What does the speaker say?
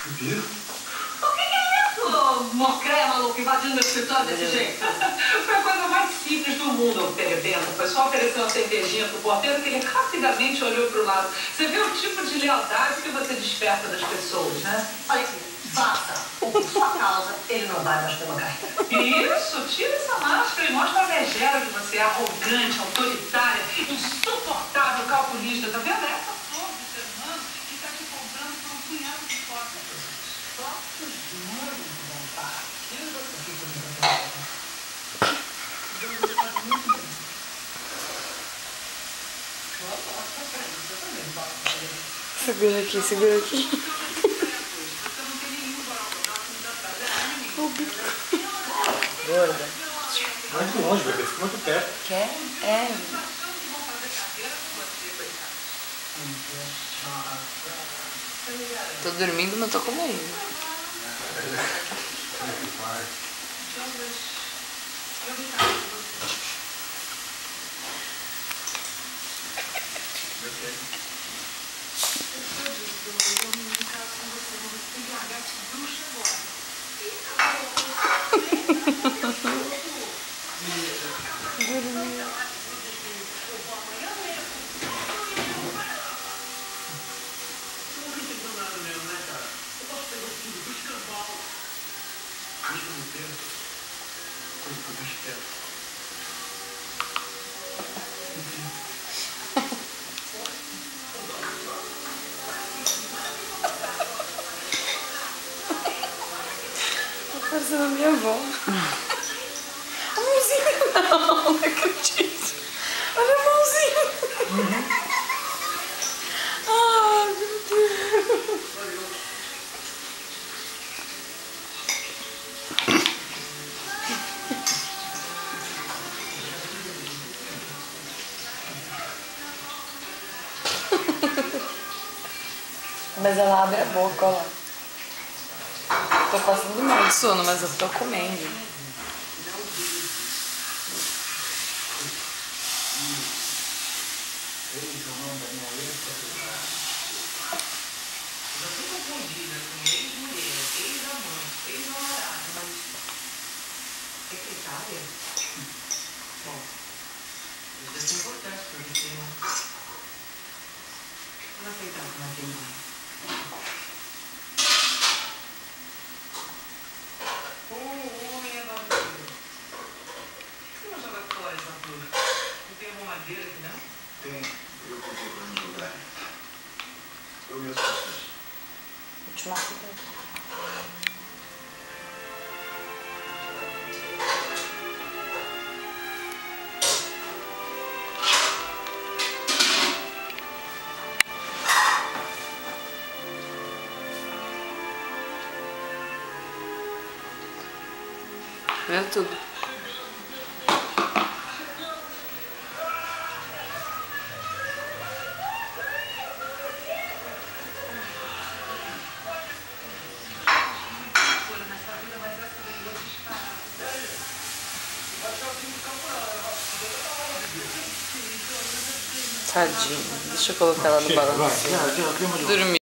Pepino? O que é isso? Mocréia maluco invadindo meu escritório desse jeito? Foi a coisa mais simples do mundo, o Terebento. Foi só oferecer uma cervejinha pro porteiro que ele rapidamente olhou pro lado. Você vê o tipo de lealdade que você desperta das pessoas, né? Olha aqui, basta. Por sua causa, ele não vai mais pela carreira. Isso, tira essa máscara e mostra a megera que você é arrogante, autoritária, insuportável, calculista. Tá vendo? Essa flor do ser humano que tá te comprando por um punhado de fotos. Fotos de mano, vontade. Segura aqui, segura aqui. O bico. Gorda. Muito longe, bebê. Fica muito perto. Quer? É. Tô dormindo, mas tô comendo. Tá parecendo a minha avó. A mãozinha não acredito. Olha a mãozinha. Ah, meu Deus. Mas ela abre a boca, olha lá. Tô passando mal de sono, mas eu tô comendo. Eu fui confundida com ex-mulher, ex-amante, ex-namorado, mas... secretária? Bom, isso deve ser importante pra você, né? Eu não aceitava que não atendi. Minha bagunça. Por que você não joga fora essa flor? Não tem alguma madeira aqui, não? Tem. Eu pedi pra não jogar. Eu mesmo fiz. Última fita. Viu tudo? Tadinho. Deixa eu colocar ela no balanço. Vai, Dormir.